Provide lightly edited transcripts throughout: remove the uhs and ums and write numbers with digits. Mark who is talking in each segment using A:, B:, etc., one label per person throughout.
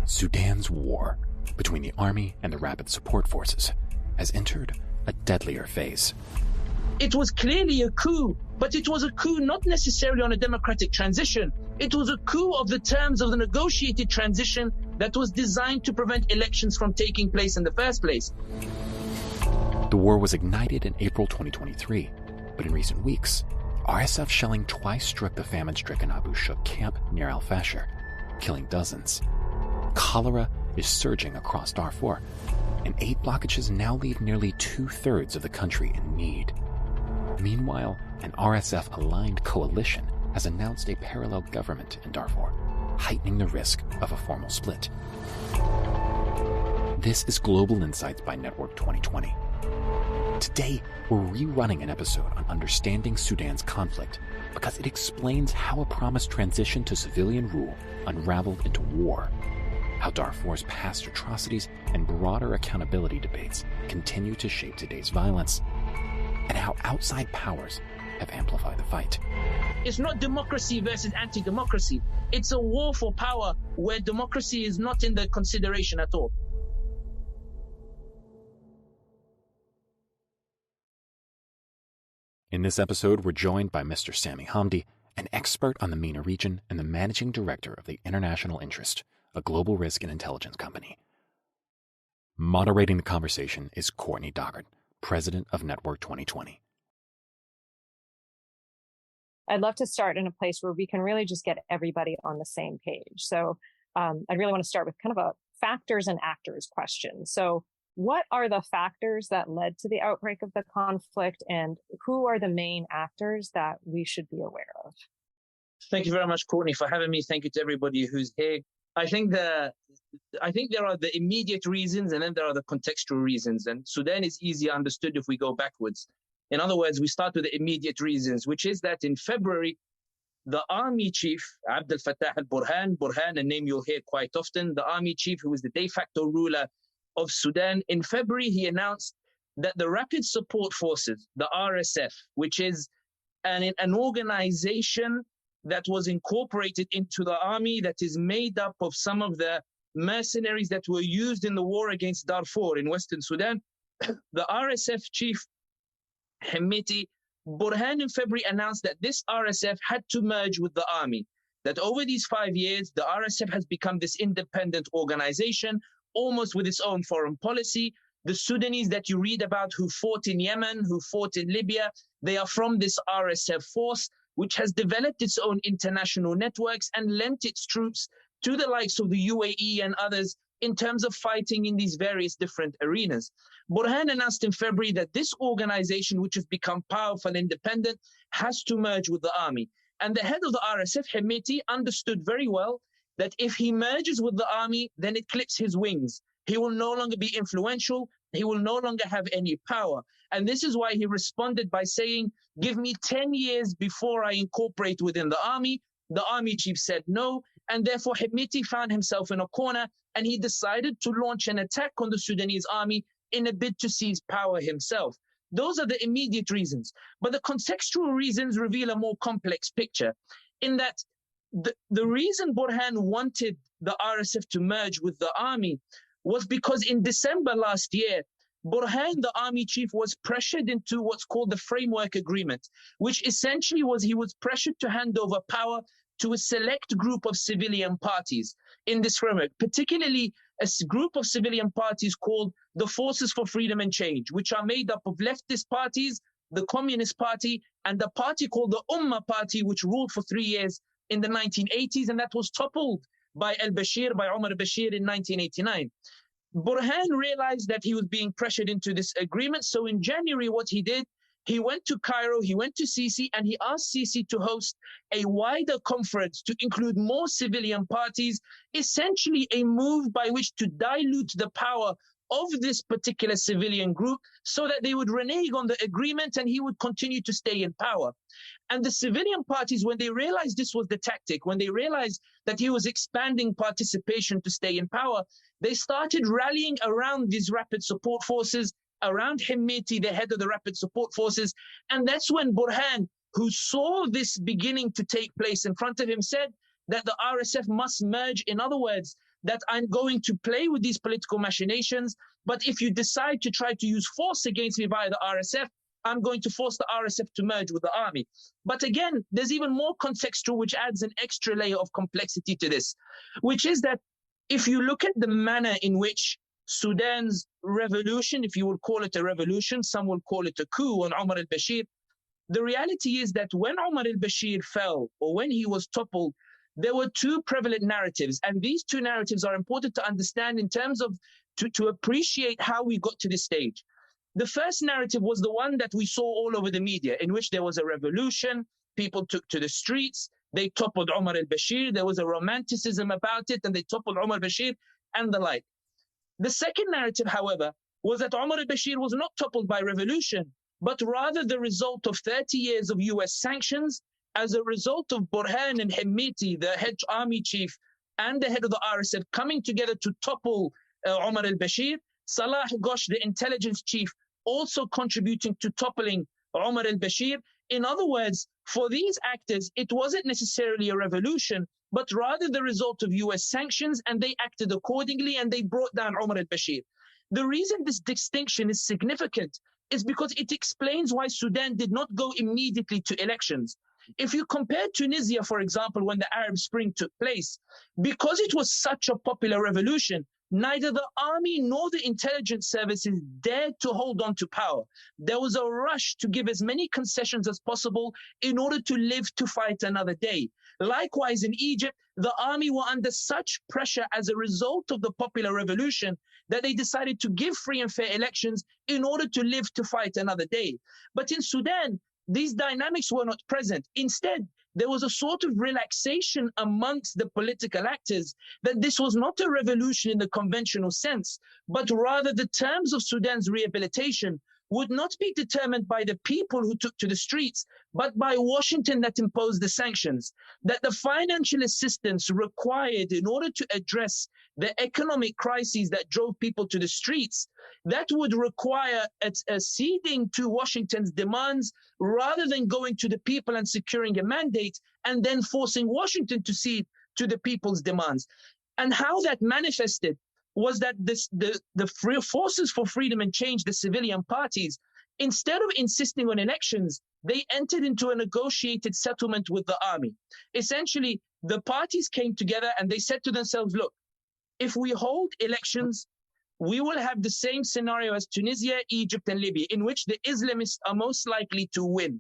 A: Sudan's war between the army and the rapid support forces has entered a deadlier phase.
B: It was clearly a coup, but it was a coup not necessarily on a democratic transition. It was a coup of the terms of the negotiated transition that was designed to prevent elections from taking place in the first place.
A: The war was ignited in April 2023, but in recent weeks, RSF shelling twice struck the famine-stricken Abu Shouk camp near El-Fasher, killing dozens. Cholera is surging across Darfur, and aid blockages now leave nearly 2/3 of the country in need. Meanwhile, an RSF-aligned coalition has announced a parallel government in Darfur, heightening the risk of a formal split. This is Global Insights by Network 2020. Today, we're rerunning an episode on understanding Sudan's conflict because it explains how a promised transition to civilian rule unraveled into war, how Darfur's past atrocities and broader accountability debates continue to shape today's violence, and how outside powers have amplified the fight.
B: It's not democracy versus anti-democracy. It's a war for power where democracy is not in the consideration at all.
A: In this episode, we're joined by Mr. Sami Hamdi, an expert on the MENA region and the managing director of the International Interest, a global risk and intelligence company. Moderating the conversation is Courtney Doggart, president of Network 2020.
C: I'd love to start in a place where we can really just get everybody on the same page. So I really want to start with kind of a factors and actors question. So what are the factors that led to the outbreak of the conflict, and who are the main actors that we should be aware of?
B: Thank you very much, Courtney, for having me. Thank you to everybody who's here. I think there are the immediate reasons, and then there are the contextual reasons. And Sudan is easier understood if we go backwards. In other words, we start with the immediate reasons, which is that in February, the army chief, El-Fasher Burhan, a name you'll hear quite often, the army chief who was the de facto ruler of Sudan, in February, he announced that the Rapid Support Forces, the RSF, which is an organization that was incorporated into the army that is made up of some of the mercenaries that were used in the war against Darfur in Western Sudan, the RSF chief, Hamdi, Burhan in February announced that this RSF had to merge with the army, that over these 5 years, the RSF has become this independent organization, almost with its own foreign policy. The Sudanese that you read about who fought in Yemen, who fought in Libya, they are from this RSF force, which has developed its own international networks and lent its troops to the likes of the UAE and others in terms of fighting in these various different arenas. Burhan announced in February that this organization, which has become powerful and independent, has to merge with the army. And the head of the RSF, Hamdi, understood very well that if he merges with the army, then it clips his wings. He will no longer be influential. He will no longer have any power. And this is why he responded by saying, give me 10 years before I incorporate within the army. The army chief said no. And therefore, Hamdi found himself in a corner, and he decided to launch an attack on the Sudanese army in a bid to seize power himself. Those are the immediate reasons. But the contextual reasons reveal a more complex picture, in that the reason Burhan wanted the RSF to merge with the army was because in December last year, Burhan, the army chief, was pressured into what's called the framework agreement, which essentially was he was pressured to hand over power to a select group of civilian parties in this framework, particularly a group of civilian parties called the Forces for Freedom and Change, which are made up of leftist parties, the Communist Party, and a party called the Ummah Party, which ruled for 3 years in the 1980s, and that was toppled by El-Bashir, by Omar al-Bashir in 1989. Burhan realized that he was being pressured into this agreement. So in January, what he did, he went to Cairo, he went to Sisi, and he asked Sisi to host a wider conference to include more civilian parties, essentially a move by which to dilute the power of this particular civilian group so that they would renege on the agreement and he would continue to stay in power. And the civilian parties, when they realized this was the tactic, when they realized that he was expanding participation to stay in power, they started rallying around these rapid support forces, around Hamdi, the head of the rapid support forces. And that's when Burhan, who saw this beginning to take place in front of him, said, that the RSF must merge. In other words, that I'm going to play with these political machinations, but if you decide to try to use force against me via the RSF, I'm going to force the RSF to merge with the army. But again, there's even more contextual, which adds an extra layer of complexity to this, which is that if you look at the manner in which Sudan's revolution, if you will call it a revolution, some will call it a coup on Omar al-Bashir, the reality is that when Omar al-Bashir fell, or when he was toppled, there were two prevalent narratives. And these two narratives are important to understand in terms of to appreciate how we got to this stage. The first narrative was the one that we saw all over the media, in which there was a revolution, people took to the streets, they toppled Omar al-Bashir, there was a romanticism about it, and they toppled Omar al-Bashir and the like. The second narrative, however, was that Omar al-Bashir was not toppled by revolution, but rather the result of 30 years of US sanctions as a result of Burhan and Hemmiti, the head army chief and the head of the RSF, coming together to topple Omar al-Bashir, Salah Ghosh, the intelligence chief, also contributing to toppling Omar al-Bashir. In other words, for these actors, it wasn't necessarily a revolution, but rather the result of US sanctions, and they acted accordingly and they brought down Omar al-Bashir. The reason this distinction is significant is because it explains why Sudan did not go immediately to elections. If you compare Tunisia, for example, when the Arab Spring took place, because it was such a popular revolution, neither the army nor the intelligence services dared to hold on to power. There was a rush to give as many concessions as possible in order to live to fight another day. Likewise, in Egypt, the army were under such pressure as a result of the popular revolution that they decided to give free and fair elections in order to live to fight another day. But in Sudan, these dynamics were not present. Instead, there was a sort of relaxation amongst the political actors that this was not a revolution in the conventional sense, but rather the terms of Sudan's rehabilitation would not be determined by the people who took to the streets, but by Washington that imposed the sanctions. That the financial assistance required in order to address the economic crises that drove people to the streets, that would require a ceding to Washington's demands rather than going to the people and securing a mandate and then forcing Washington to cede to the people's demands. And how that manifested was that the forces for freedom and change, the civilian parties, instead of insisting on elections, they entered into a negotiated settlement with the army. Essentially, the parties came together and they said to themselves, look, if we hold elections, we will have the same scenario as Tunisia, Egypt, and Libya, in which the Islamists are most likely to win.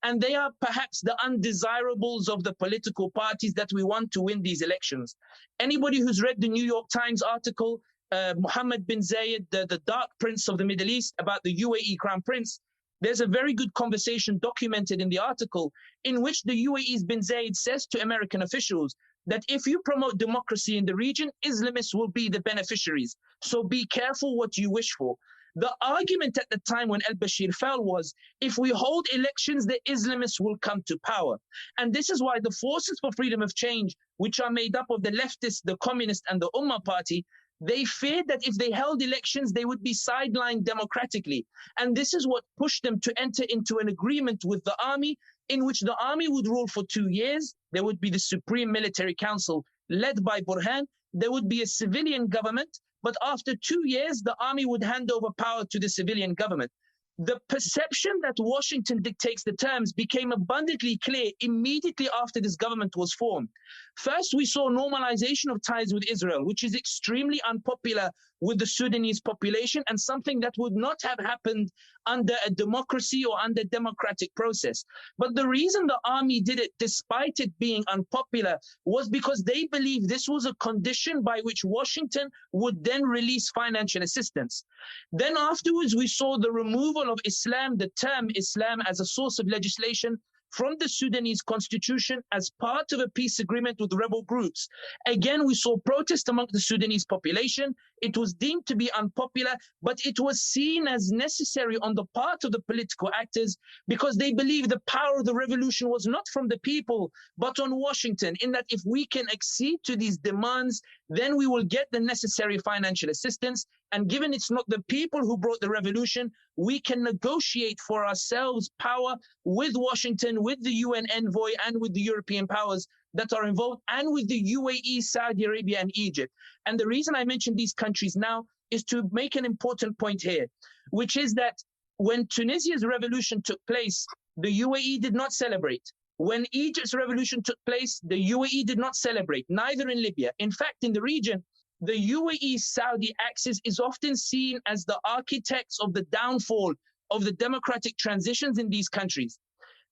B: And they are perhaps the undesirables of the political parties that we want to win these elections. Anybody who's read the New York Times article, Mohammed bin Zayed, the Dark Prince of the Middle East, about the UAE Crown Prince, there's a very good conversation documented in the article in which the UAE's bin Zayed says to American officials that if you promote democracy in the region, Islamists will be the beneficiaries. So be careful what you wish for. The argument at the time when al-Bashir fell was, if we hold elections, the Islamists will come to power. And this is why the forces for freedom of change, which are made up of the leftists, the communists, and the Ummah party, they feared that if they held elections, they would be sidelined democratically. And this is what pushed them to enter into an agreement with the army, in which the army would rule for 2 years. There would be the Supreme Military Council led by Burhan. There would be a civilian government. But after 2 years, the army would hand over power to the civilian government. The perception that Washington dictates the terms became abundantly clear immediately after this government was formed. First, we saw normalization of ties with Israel, which is extremely unpopular with the Sudanese population and something that would not have happened under a democracy or under democratic process. But the reason the army did it, despite it being unpopular, was because they believed this was a condition by which Washington would then release financial assistance. Then afterwards, we saw the removal of Islam, the term Islam, as a source of legislation from the Sudanese constitution as part of a peace agreement with rebel groups. Again, we saw protest among the Sudanese population. It was deemed to be unpopular, but it was seen as necessary on the part of the political actors because they believed the power of the revolution was not from the people, but on Washington, in that if we can accede to these demands, then we will get the necessary financial assistance. And given it's not the people who brought the revolution, we can negotiate for ourselves power with Washington, with the UN envoy, and with the European powers that are involved, and with the UAE, Saudi Arabia, and Egypt. And the reason I mention these countries now is to make an important point here, which is that when Tunisia's revolution took place, the UAE did not celebrate. When Egypt's revolution took place, the UAE did not celebrate, neither in Libya. In fact, in the region, the UAE-Saudi axis is often seen as the architects of the downfall of the democratic transitions in these countries.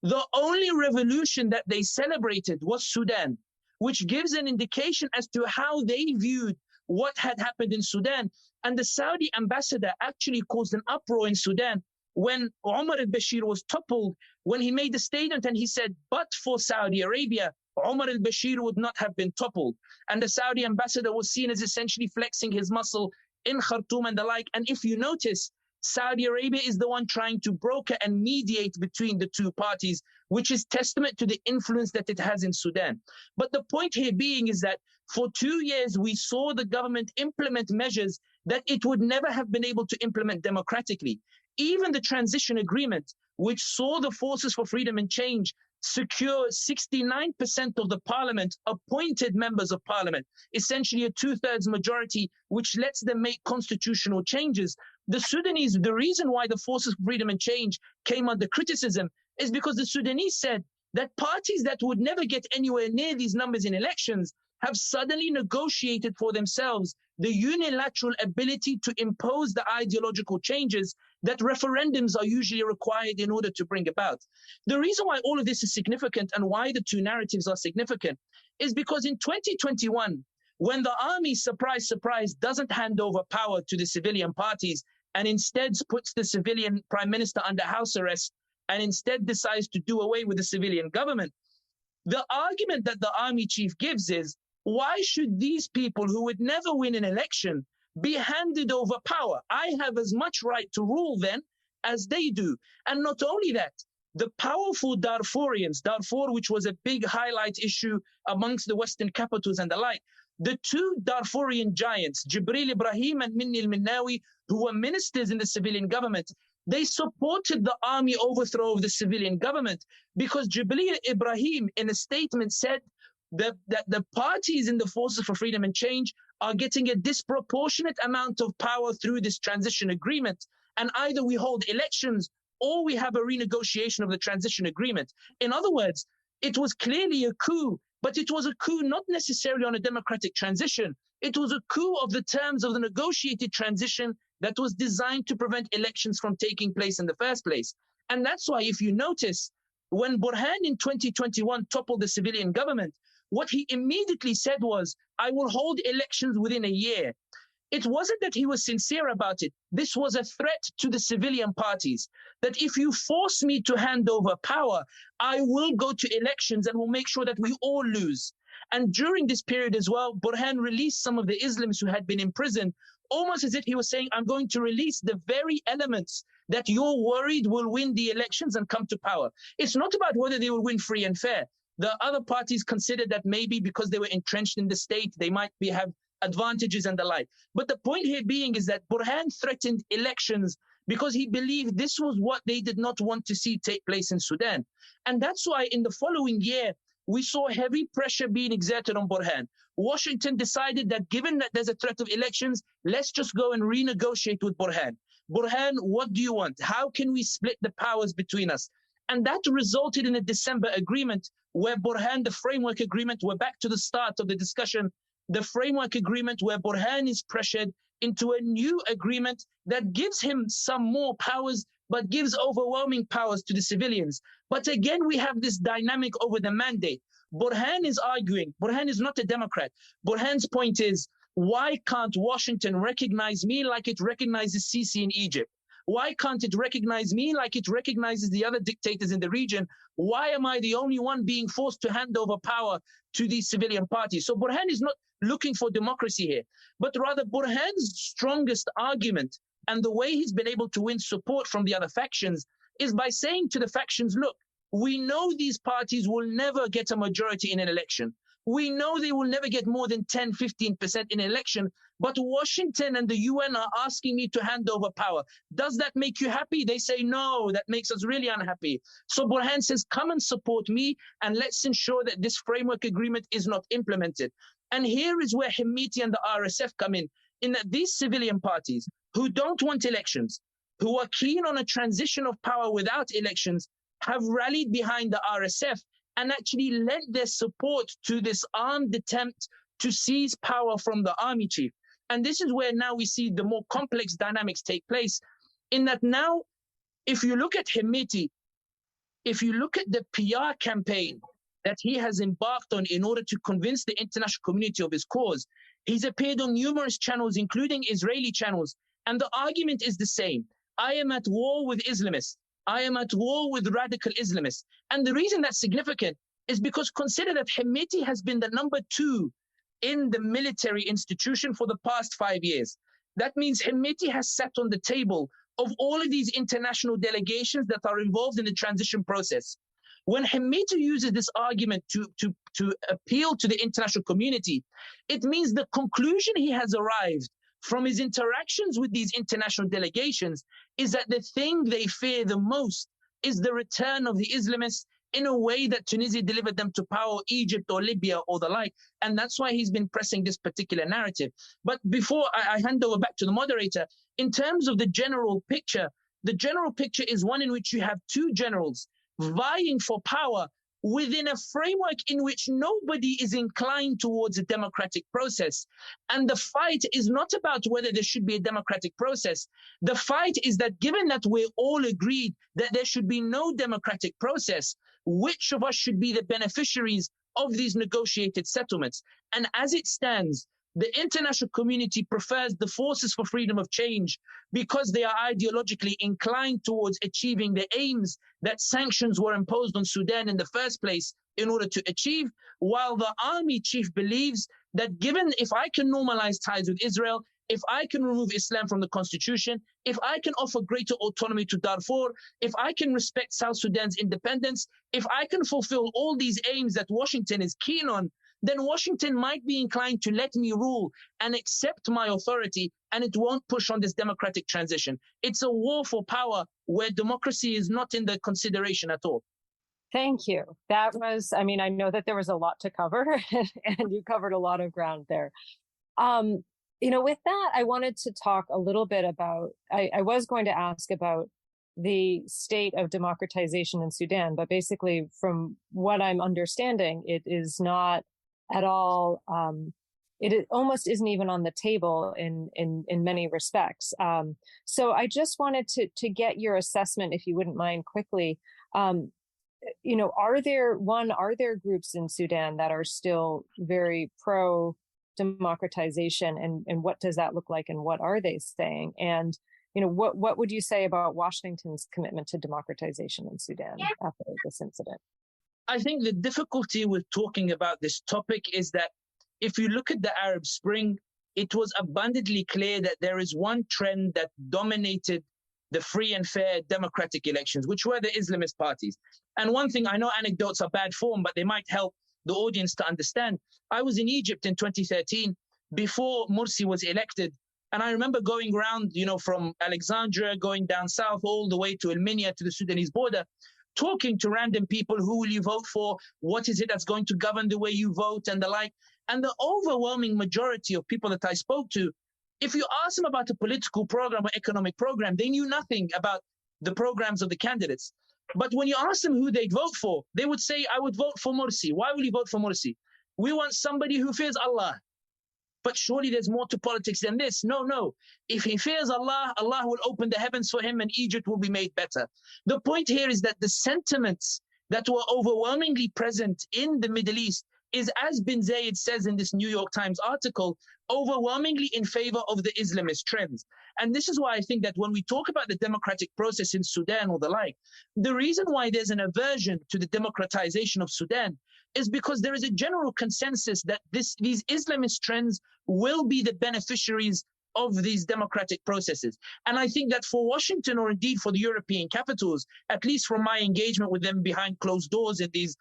B: The only revolution that they celebrated was Sudan, which gives an indication as to how they viewed what had happened in Sudan. And the Saudi ambassador actually caused an uproar in Sudan when Omar al-Bashir was toppled, when he made a statement and he said, but for Saudi Arabia, Omar al-Bashir would not have been toppled. And the Saudi ambassador was seen as essentially flexing his muscle in Khartoum and the like. And if you notice, Saudi Arabia is the one trying to broker and mediate between the two parties, which is testament to the influence that it has in Sudan. But the point here being is that for 2 years, we saw the government implement measures that it would never have been able to implement democratically. Even the transition agreement, which saw the Forces for Freedom and Change secure 69% of the parliament, appointed members of parliament, essentially a 2/3 majority, which lets them make constitutional changes. The Sudanese, the reason why the Forces for Freedom and Change came under criticism is because the Sudanese said that parties that would never get anywhere near these numbers in elections have suddenly negotiated for themselves the unilateral ability to impose the ideological changes that referendums are usually required in order to bring about. The reason why all of this is significant and why the two narratives are significant is because in 2021, when the army, surprise, surprise, doesn't hand over power to the civilian parties and instead puts the civilian prime minister under house arrest and instead decides to do away with the civilian government, the argument that the army chief gives is, why should these people who would never win an election be handed over power? I have as much right to rule then as they do. And not only that, the powerful Darfurians, Darfur, which was a big highlight issue amongst the Western capitals and the like, the two Darfurian giants, Jibril Ibrahim and Minni al-Minnawi, who were ministers in the civilian government, they supported the army overthrow of the civilian government because Jibril Ibrahim in a statement said that the parties in the Forces for Freedom and Change are getting a disproportionate amount of power through this transition agreement. And either we hold elections or we have a renegotiation of the transition agreement. In other words, it was clearly a coup, but it was a coup not necessarily on a democratic transition. It was a coup of the terms of the negotiated transition that was designed to prevent elections from taking place in the first place. And that's why, if you notice, when Burhan in 2021 toppled the civilian government, what he immediately said was, I will hold elections within a year. It wasn't that he was sincere about it. This was a threat to the civilian parties, that if you force me to hand over power, I will go to elections and will make sure that we all lose. And during this period as well, Burhan released some of the Islams who had been imprisoned, almost as if he was saying, I'm going to release the very elements that you're worried will win the elections and come to power. It's not about whether they will win free and fair. The other parties considered that maybe because they were entrenched in the state, they might have advantages and the like. But the point here being is that Burhan threatened elections because he believed this was what they did not want to see take place in Sudan. And that's why in the following year, we saw heavy pressure being exerted on Burhan. Washington decided that given that there's a threat of elections, let's just go and renegotiate with Burhan. Burhan, what do you want? How can we split the powers between us? And that resulted in a December agreement where Burhan, the framework agreement, we're back to the start of the discussion, the framework agreement where Burhan is pressured into a new agreement that gives him some more powers, but gives overwhelming powers to the civilians. But again, we have this dynamic over the mandate. Burhan is arguing, Burhan is not a Democrat. Burhan's point is, why can't Washington recognize me like it recognizes Sisi in Egypt? Why can't it recognize me like it recognizes the other dictators in the region? Why am I the only one being forced to hand over power to these civilian parties? So Burhan is not looking for democracy here, but rather Burhan's strongest argument and the way he's been able to win support from the other factions is by saying to the factions, look, we know these parties will never get a majority in an election. We know they will never get more than 10, 15% in an election, but Washington and the UN are asking me to hand over power. Does that make you happy? They say, no, that makes us really unhappy. So Burhan says, come and support me, and let's ensure that this framework agreement is not implemented. And here is where Hemeti and the RSF come in that these civilian parties who don't want elections, who are keen on a transition of power without elections, have rallied behind the RSF and actually lent their support to this armed attempt to seize power from the army chief. And this is where now we see the more complex dynamics take place, in that now, if you look at Hemeti, if you look at the PR campaign that he has embarked on in order to convince the international community of his cause, he's appeared on numerous channels, including Israeli channels, and the argument is the same. I am at war with Islamists. I am at war with radical Islamists. And the reason that's significant is because consider that Hemeti has been the number 2 in the military institution for the past 5 years. That means Hemeti has sat on the table of all of these international delegations that are involved in the transition process. When Hemeti uses this argument to appeal to the international community, it means the conclusion he has arrived from his interactions with these international delegations is that the thing they fear the most is the return of the Islamists in a way that Tunisia delivered them to power, Egypt or Libya or the like. And that's why he's been pressing this particular narrative. But before I hand over back to the moderator, in terms of the general picture is one in which you have 2 generals vying for power within a framework in which nobody is inclined towards a democratic process. And the fight is not about whether there should be a democratic process. The fight is that given that we're all agreed that there should be no democratic process, which of us should be the beneficiaries of these negotiated settlements? And as it stands, the international community prefers the forces for freedom of change because they are ideologically inclined towards achieving the aims that sanctions were imposed on Sudan in the first place in order to achieve, while the army chief believes that given if I can normalize ties with Israel, if I can remove Islam from the constitution, if I can offer greater autonomy to Darfur, if I can respect South Sudan's independence, if I can fulfill all these aims that Washington is keen on, then Washington might be inclined to let me rule and accept my authority, and it won't push on this democratic transition. It's a war for power where democracy is not in the consideration at all.
C: Thank you. That was, I mean, I know that there was a lot to cover and you covered a lot of ground there. With that, I wanted to talk a little bit about, I was going to ask about the state of democratization in Sudan, but basically from what I'm understanding, it is not at all, it almost isn't even on the table in many respects. So I just wanted to get your assessment, if you wouldn't mind quickly. Are there groups in Sudan that are still very pro democratization, and what does that look like, and what are they saying? And what would you say about Washington's commitment to democratization in Sudan after this incident?
B: I think the difficulty with talking about this topic is that if you look at the Arab Spring, it was abundantly clear that there is one trend that dominated the free and fair democratic elections, which were the Islamist parties. And one thing, I know anecdotes are bad form, but they might help the audience to understand. I was in Egypt in 2013 before Morsi was elected. And I remember going around, from Alexandria, going down south all the way to El-Minya to the Sudanese border, talking to random people, who will you vote for? What is it that's going to govern the way you vote and the like? And the overwhelming majority of people that I spoke to, if you ask them about a political program or economic program, they knew nothing about the programs of the candidates. But when you ask them who they'd vote for, they would say, I would vote for Morsi. Why will you vote for Morsi? We want somebody who fears Allah. But surely there's more to politics than this. No. If he fears Allah, Allah will open the heavens for him and Egypt will be made better. The point here is that the sentiments that were overwhelmingly present in the Middle East is, as Bin Zayed says in this New York Times article, overwhelmingly in favor of the Islamist trends. And this is why I think that when we talk about the democratic process in Sudan or the like, the reason why there's an aversion to the democratization of Sudan is because there is a general consensus that these Islamist trends will be the beneficiaries of these democratic processes. And I think that for Washington, or indeed for the European capitals, at least from my engagement with them behind closed doors in these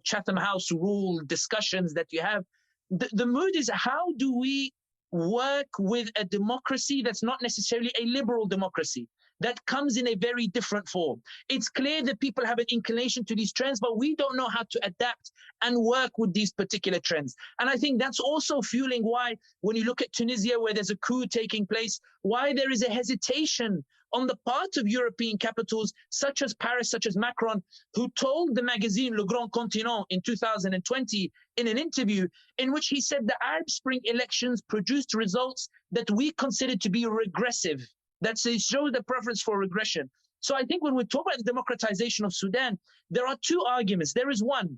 B: Chatham House rule discussions that you have. The mood is, how do we work with a democracy that's not necessarily a liberal democracy, that comes in a very different form? It's clear that people have an inclination to these trends, but we don't know how to adapt and work with these particular trends. And I think that's also fueling why, when you look at Tunisia, where there's a coup taking place, why there is a hesitation on the part of European capitals, such as Paris, such as Macron, who told the magazine Le Grand Continent in 2020 in an interview in which he said the Arab Spring elections produced results that we consider to be regressive. That shows the preference for regression. So I think when we talk about the democratization of Sudan, there are two arguments. There is one,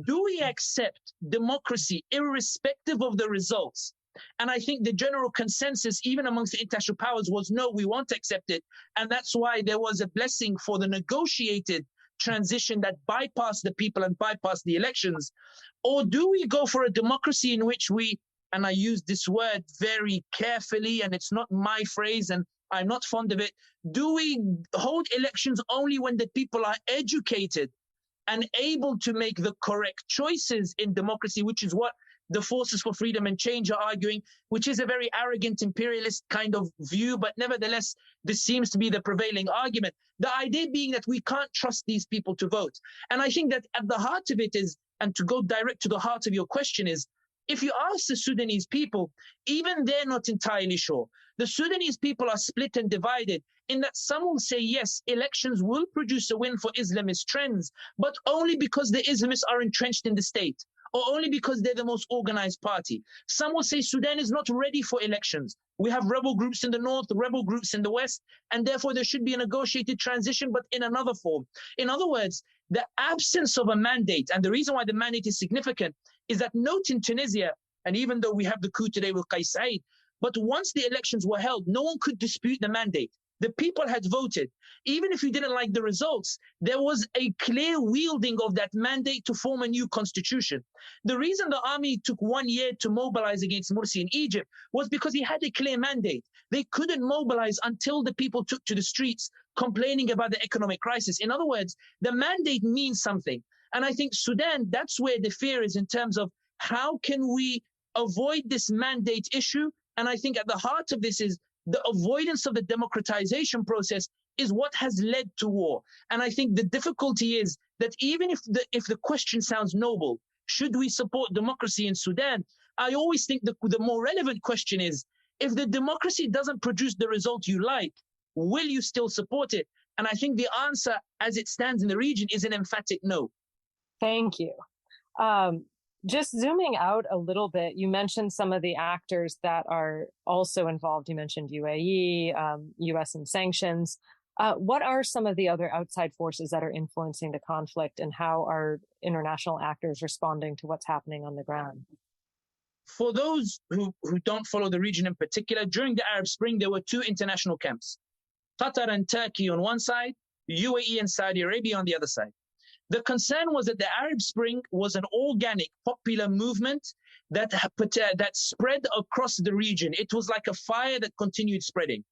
B: do we accept democracy irrespective of the results? And I think the general consensus, even amongst the international powers, was no, we won't accept it. And that's why there was a blessing for the negotiated transition that bypassed the people and bypassed the elections. Or do we go for a democracy in which we, and I use this word very carefully, and it's not my phrase, and I'm not fond of it, do we hold elections only when the people are educated and able to make the correct choices in democracy, which is what the Forces for Freedom and Change are arguing, which is a very arrogant imperialist kind of view, but nevertheless, this seems to be the prevailing argument. The idea being that we can't trust these people to vote. And I think that at the heart of it is, and to go direct to the heart of your question is, if you ask the Sudanese people, even they're not entirely sure. The Sudanese people are split and divided in that some will say, yes, elections will produce a win for Islamist trends, but only because the Islamists are entrenched in the state, or only because they're the most organized party. Some will say Sudan is not ready for elections. We have rebel groups in the north, rebel groups in the west, and therefore there should be a negotiated transition, but in another form. In other words, the absence of a mandate, and the reason why the mandate is significant is that note in Tunisia, and even though we have the coup today with Qais Said, but once the elections were held, no one could dispute the mandate. The people had voted. Even if you didn't like the results, there was a clear wielding of that mandate to form a new constitution. The reason the army took 1 year to mobilize against Morsi in Egypt was because he had a clear mandate. They couldn't mobilize until the people took to the streets complaining about the economic crisis. In other words, the mandate means something. And I think Sudan, that's where the fear is in terms of how can we avoid this mandate issue. And I think at the heart of this is the avoidance of the democratization process is what has led to war. And I think the difficulty is that even if the question sounds noble, should we support democracy in Sudan? I always think the more relevant question is, if the democracy doesn't produce the result you like, will you still support it? And I think the answer as it stands in the region is an emphatic no.
C: Thank you. Just zooming out a little bit, you mentioned some of the actors that are also involved. You mentioned UAE, US and sanctions. What are some of the other outside forces that are influencing the conflict, and how are international actors responding to what's happening on the ground?
B: For those who don't follow the region in particular, during the Arab Spring, there were two international camps, Qatar and Turkey on one side, UAE and Saudi Arabia on the other side. The concern was that the Arab Spring was an organic, popular movement that spread across the region. It was like a fire that continued spreading.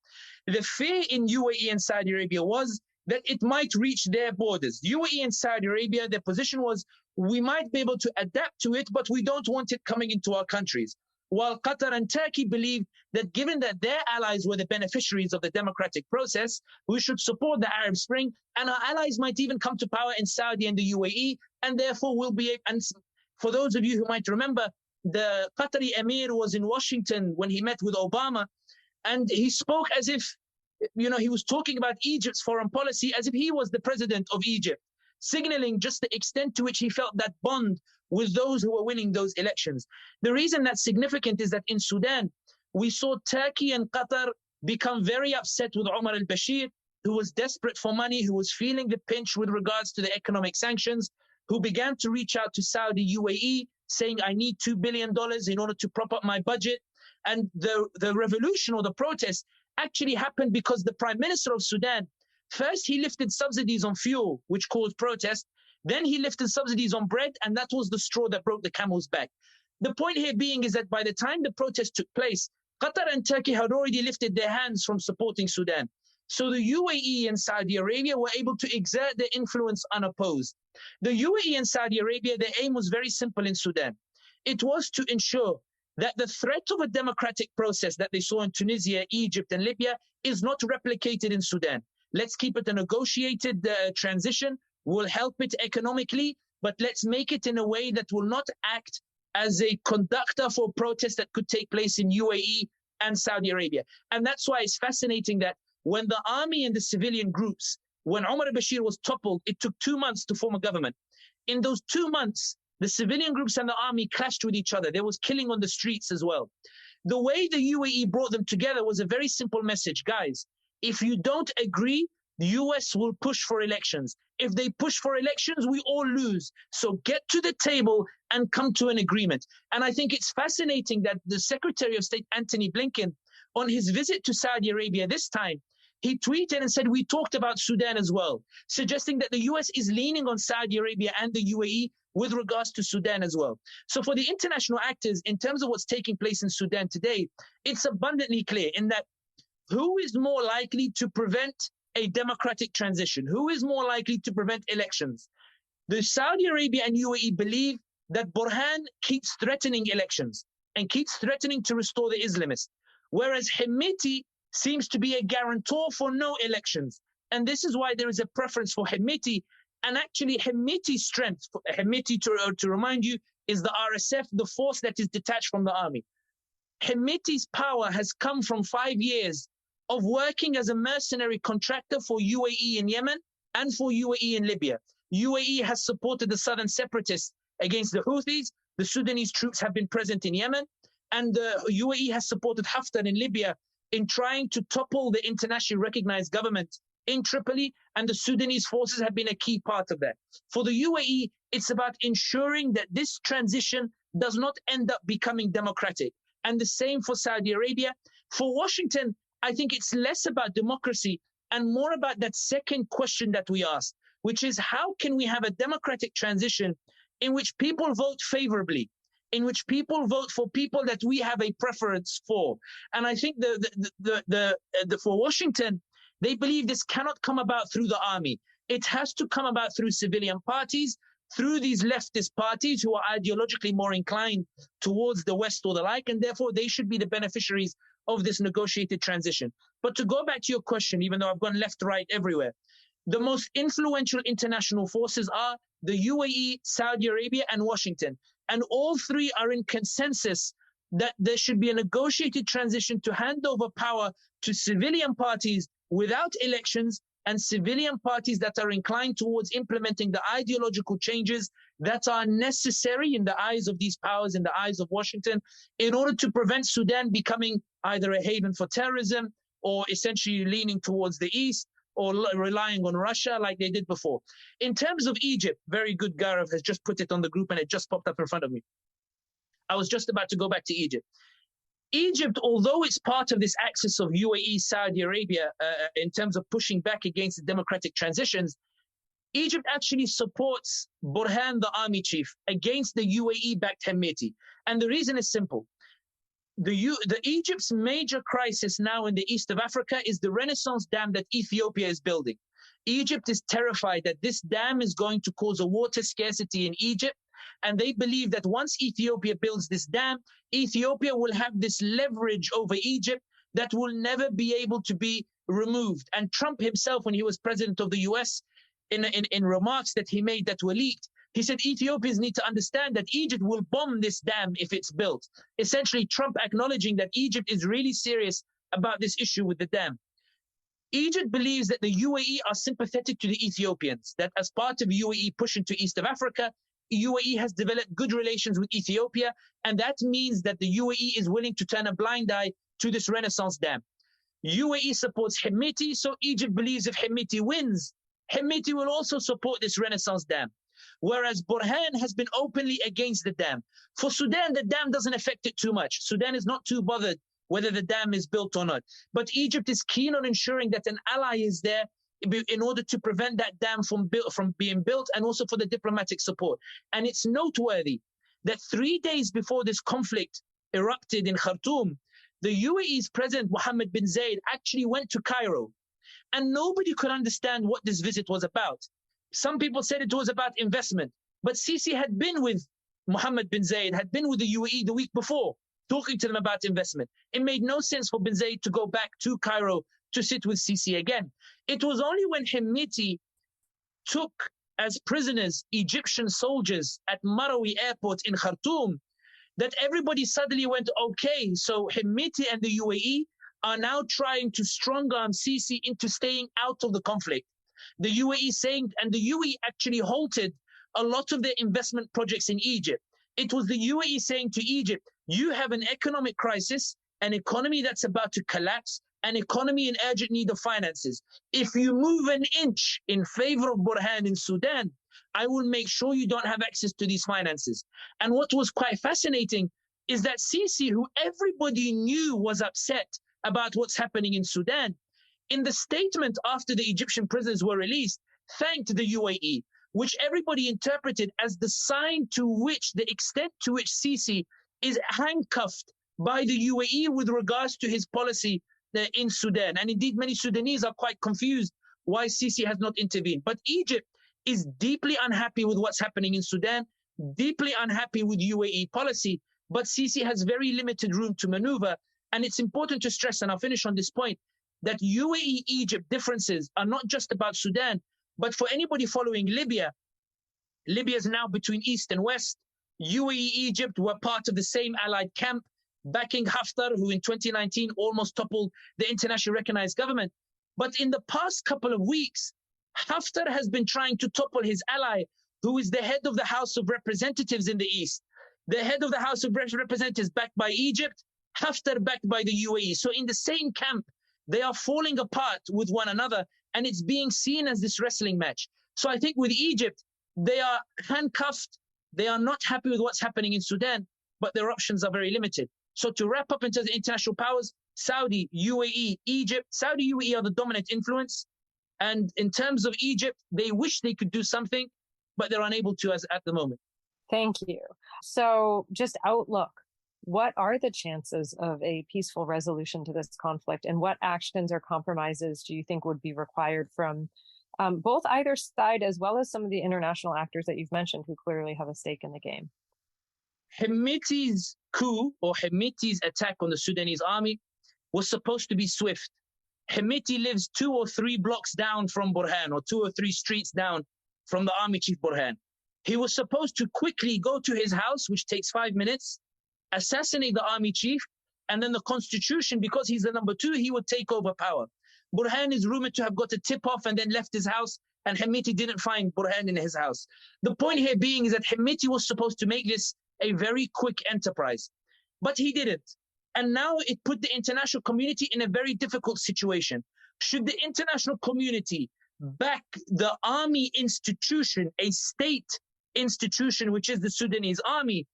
B: The fear in UAE and Saudi Arabia was that it might reach their borders. UAE and Saudi Arabia, their position was, we might be able to adapt to it, but we don't want it coming into our countries. While Qatar and Turkey believed that given that their allies were the beneficiaries of the democratic process, we should support the Arab Spring, and our allies might even come to power in Saudi and the UAE, and therefore we'll be able, and for those of you who might remember, the Qatari Emir was in Washington when he met with Obama, and he spoke as if, he was talking about Egypt's foreign policy as if he was the president of Egypt, signaling just the extent to which he felt that bond with those who were winning those elections. The reason that's significant is that in Sudan, we saw Turkey and Qatar become very upset with Omar al-Bashir, who was desperate for money, who was feeling the pinch with regards to the economic sanctions, who began to reach out to Saudi UAE, saying, I need $2 billion in order to prop up my budget. And the revolution or the protest actually happened because the Prime Minister of Sudan, first he lifted subsidies on fuel, which caused protest. Then he lifted subsidies on bread, and that was the straw that broke the camel's back. The point here being is that by the time the protest took place, Qatar and Turkey had already lifted their hands from supporting Sudan. So the UAE and Saudi Arabia were able to exert their influence unopposed. The UAE and Saudi Arabia, their aim was very simple in Sudan. It was to ensure that the threat of a democratic process that they saw in Tunisia, Egypt, and Libya is not replicated in Sudan. Let's keep it a negotiated transition. We'll help it economically, but let's make it in a way that will not act as a conductor for protests that could take place in UAE and Saudi Arabia. And that's why it's fascinating that when the army and the civilian groups, when Omar al-Bashir was toppled, it took 2 months to form a government. In those 2 months, the civilian groups and the army clashed with each other. There was killing on the streets as well. The way the UAE brought them together was a very simple message. Guys, if you don't agree, the US will push for elections. If they push for elections, we all lose. So get to the table and come to an agreement. And I think it's fascinating that the Secretary of State, Antony Blinken, on his visit to Saudi Arabia this time, he tweeted and said, we talked about Sudan as well, suggesting that the US is leaning on Saudi Arabia and the UAE with regards to Sudan as well. So for the international actors, in terms of what's taking place in Sudan today, it's abundantly clear in that who is more likely to prevent a democratic transition? Who is more likely to prevent elections? The Saudi Arabia and UAE believe that Burhan keeps threatening elections and keeps threatening to restore the Islamists, whereas Hemeti seems to be a guarantor for no elections. And this is why there is a preference for Hemeti. And actually, Hemeti's strength, Hemeti, to remind you, is the RSF, the force that is detached from the army. Hemeti's power has come from 5 years of working as a mercenary contractor for UAE in Yemen and for UAE in Libya. UAE has supported the southern separatists against the Houthis. The Sudanese troops have been present in Yemen, and the UAE has supported Haftar in Libya in trying to topple the internationally recognized government in Tripoli, and the Sudanese forces have been a key part of that. For the UAE, it's about ensuring that this transition does not end up becoming democratic. And the same for Saudi Arabia. For Washington, I think it's less about democracy and more about that second question that we asked, which is how can we have a democratic transition in which people vote favorably, in which people vote for people that we have a preference for. And I think for Washington, they believe this cannot come about through the army. It has to come about through civilian parties, through these leftist parties who are ideologically more inclined towards the West or the like, and therefore they should be the beneficiaries of this negotiated transition. But to go back to your question, even though I've gone left, right, everywhere, the most influential international forces are the UAE, Saudi Arabia, and Washington. And all three are in consensus that there should be a negotiated transition to hand over power to civilian parties without elections, and civilian parties that are inclined towards implementing the ideological changes that are necessary in the eyes of these powers, in the eyes of Washington, in order to prevent Sudan becoming either a haven for terrorism or essentially leaning towards the east or relying on Russia like they did before. In terms of Egypt, very good, Gaurav has just put it on the group and it just popped up in front of me. I was just about to go back to Egypt. Egypt, although it's part of this axis of UAE, Saudi Arabia, in terms of pushing back against the democratic transitions, Egypt actually supports Burhan, the army chief, against the UAE-backed Hemeti. And the reason is simple. The Egypt's major crisis now in the east of Africa is the Renaissance Dam that Ethiopia is building. Egypt is terrified that this dam is going to cause a water scarcity in Egypt. And they believe that once Ethiopia builds this dam, Ethiopia will have this leverage over Egypt that will never be able to be removed. And Trump himself, when he was president of the US, in remarks that he made that were leaked, he said Ethiopians need to understand that Egypt will bomb this dam if it's built. Essentially, Trump acknowledging that Egypt is really serious about this issue with the dam. Egypt believes that the UAE are sympathetic to the Ethiopians, that as part of UAE push into east of Africa, UAE has developed good relations with Ethiopia, and that means that the UAE is willing to turn a blind eye to this Renaissance dam. UAE supports Hemeti, so Egypt believes if Hemeti wins, Hemeti will also support this Renaissance dam. Whereas Burhan has been openly against the dam. For Sudan, the dam doesn't affect it too much. Sudan is not too bothered whether the dam is built or not. But Egypt is keen on ensuring that an ally is there in order to prevent that dam from being built, and also for the diplomatic support. And it's noteworthy that 3 days before this conflict erupted in Khartoum, the UAE's President Mohammed bin Zayed actually went to Cairo. And nobody could understand what this visit was about. Some people said it was about investment. But Sisi had been with Mohammed bin Zayed, had been with the UAE the week before, talking to them about investment. It made no sense for bin Zayed to go back to Cairo to sit with Sisi again. It was only when Hemeti took as prisoners Egyptian soldiers at Marawi airport in Khartoum that everybody suddenly went, okay, so Hemeti and the UAE are now trying to strong-arm Sisi into staying out of the conflict. The UAE saying, and the UAE actually halted a lot of their investment projects in Egypt. It was the UAE saying to Egypt, you have an economic crisis, an economy that's about to collapse, an economy in urgent need of finances. If you move an inch in favor of Burhan in Sudan, I will make sure you don't have access to these finances. And what was quite fascinating is that Sisi, who everybody knew was upset about what's happening in Sudan, in the statement after the Egyptian prisoners were released, thanked the UAE, which everybody interpreted as the sign to which, the extent to which Sisi is handcuffed by the UAE with regards to his policy in Sudan. And indeed, many Sudanese are quite confused why Sisi has not intervened. But Egypt is deeply unhappy with what's happening in Sudan, deeply unhappy with UAE policy, but Sisi has very limited room to maneuver. And it's important to stress, and I'll finish on this point, that UAE-Egypt differences are not just about Sudan, but for anybody following Libya, Libya is now between East and West. UAE-Egypt were part of the same allied camp, backing Haftar, who in 2019 almost toppled the internationally recognized government. But in the past couple of weeks, Haftar has been trying to topple his ally, who is the head of the House of Representatives in the East. The head of the House of Representatives backed by Egypt, Haftar backed by the UAE. So in the same camp, they are falling apart with one another, and it's being seen as this wrestling match. So I think with Egypt, they are handcuffed. They are not happy with what's happening in Sudan, but their options are very limited. So to wrap up in terms of international powers, Saudi, UAE, Egypt, Saudi, UAE are the dominant influence. And in terms of Egypt, they wish they could do something, but they're unable to as at the moment.
C: Thank you. So just outlook. What are the chances of a peaceful resolution to this conflict, and what actions or compromises do you think would be required from both either side, as well as some of the international actors that you've mentioned who clearly have a stake in the game?
B: Hemeti's coup, or Hemeti's attack on the Sudanese army, was supposed to be swift. Hemeti lives 2 or 3 blocks down from Burhan, or 2 or 3 streets down from the army chief Burhan. He was supposed to quickly go to his house, which takes 5 minutes, assassinate the army chief, and then the constitution, because he's the number 2, he would take over power. Burhan is rumored to have got a tip-off and then left his house, and Hemeti didn't find Burhan in his house. The point here being is that Hemeti was supposed to make this a very quick enterprise, but he didn't. And now it put the international community in a very difficult situation. Should the international community back the army institution, a state institution, which is the Sudanese army,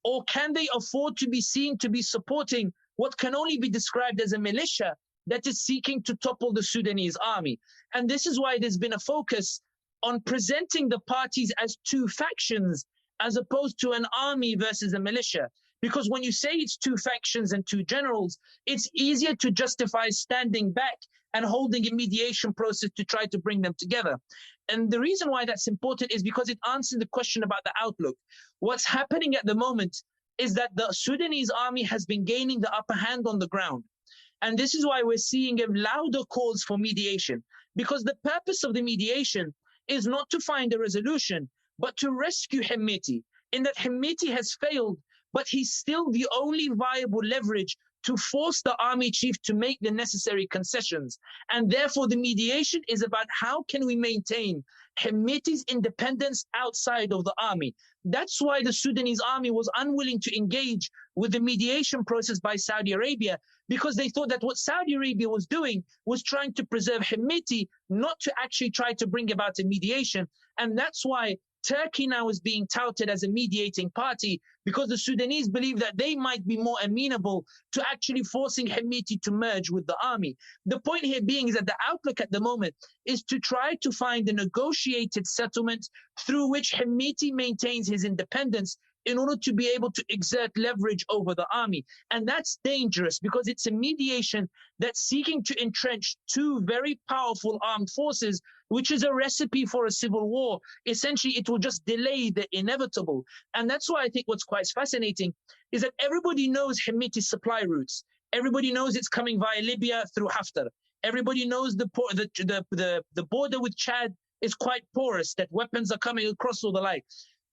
B: or can they afford to be seen to be supporting what can only be described as a militia that is seeking to topple the Sudanese army? And this is why there's been a focus on presenting the parties as 2 factions, as opposed to an army versus a militia. Because when you say it's 2 factions and 2 generals, it's easier to justify standing back and holding a mediation process to try to bring them together. And the reason why that's important is because it answers the question about the outlook. What's happening at the moment is that the Sudanese army has been gaining the upper hand on the ground. And this is why we're seeing louder calls for mediation, because the purpose of the mediation is not to find a resolution, but to rescue Hemeti, in that Hemeti has failed, but he's still the only viable leverage to force the army chief to make the necessary concessions. And therefore, the mediation is about how can we maintain Hemeti's independence outside of the army. That's why the Sudanese army was unwilling to engage with the mediation process by Saudi Arabia, because they thought that what Saudi Arabia was doing was trying to preserve Hemeti, not to actually try to bring about a mediation. And that's why Turkey now is being touted as a mediating party, because the Sudanese believe that they might be more amenable to actually forcing Hemeti to merge with the army. The point here being is that the outlook at the moment is to try to find a negotiated settlement through which Hemeti maintains his independence, in order to be able to exert leverage over the army. And that's dangerous because it's a mediation that's seeking to entrench two very powerful armed forces, which is a recipe for a civil war. Essentially, it will just delay the inevitable. And that's why I think what's quite fascinating is that everybody knows Hemeti's supply routes. Everybody knows it's coming via Libya through Haftar. Everybody knows the border with Chad is quite porous, that weapons are coming across or the like.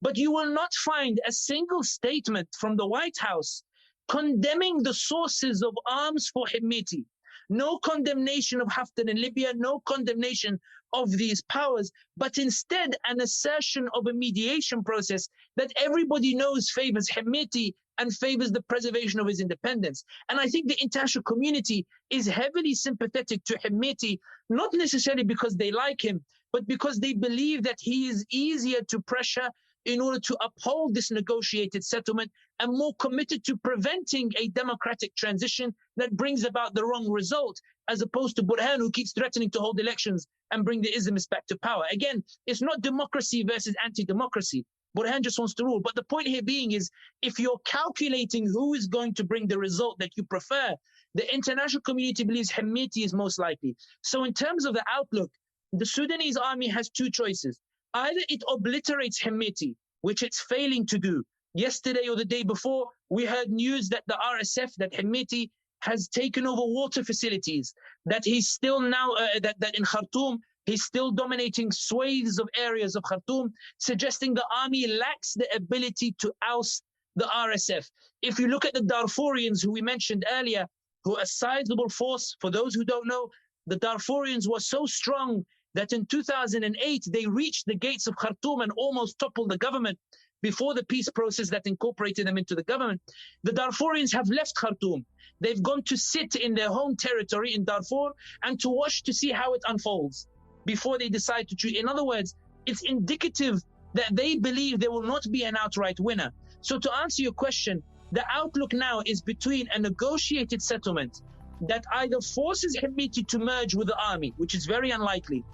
B: But you will not find a single statement from the White House condemning the sources of arms for Hemeti. No condemnation of Haftar in Libya, no condemnation of these powers, but instead an assertion of a mediation process that everybody knows favors Hemeti and favors the preservation of his independence. And I think the international community is heavily sympathetic to Hemeti, not necessarily because they like him, but because they believe that he is easier to pressure in order to uphold this negotiated settlement and more committed to preventing a democratic transition that brings about the wrong result, as opposed to Burhan, who keeps threatening to hold elections and bring the Islamists back to power. Again, it's not democracy versus anti-democracy. Burhan just wants to rule. But the point here being is, if you're calculating who is going to bring the result that you prefer, the international community believes Hemeti is most likely. So in terms of the outlook, the Sudanese army has two choices. Either it obliterates Hemeti, which it's failing to do. Yesterday or the day before, we heard news that the RSF, that Hemeti has taken over water facilities, that he's still now, that in Khartoum, he's still dominating swathes of areas of Khartoum, suggesting the army lacks the ability to oust the RSF. If you look at the Darfurians, who we mentioned earlier, who are a sizable force, for those who don't know, the Darfurians were so strong that in 2008, they reached the gates of Khartoum and almost toppled the government before the peace process that incorporated them into the government. The Darfurians have left Khartoum. They've gone to sit in their home territory in Darfur and to watch to see how it unfolds before they decide to choose. In other words, it's indicative that they believe there will not be an outright winner. So to answer your question, the outlook now is between a negotiated settlement that either forces Hemeti to merge with the army, which is very unlikely,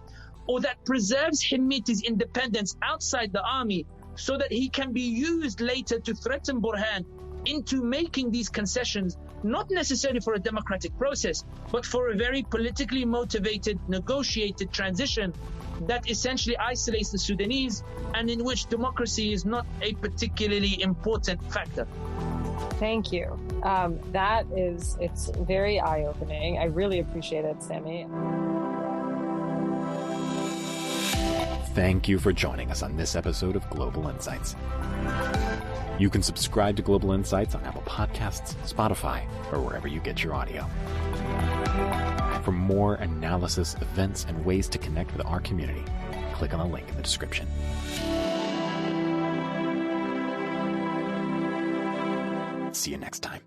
B: or that preserves Hemeti's independence outside the army so that he can be used later to threaten Burhan into making these concessions, not necessarily for a democratic process, but for a very politically motivated, negotiated transition that essentially isolates the Sudanese and in which democracy is not a particularly important factor.
C: Thank you. It's very eye-opening. I really appreciate it, Sami.
A: Thank you for joining us on this episode of Global Insights. You can subscribe to Global Insights on Apple Podcasts, Spotify, or wherever you get your audio. For more analysis, events, and ways to connect with our community, click on the link in the description. See you next time.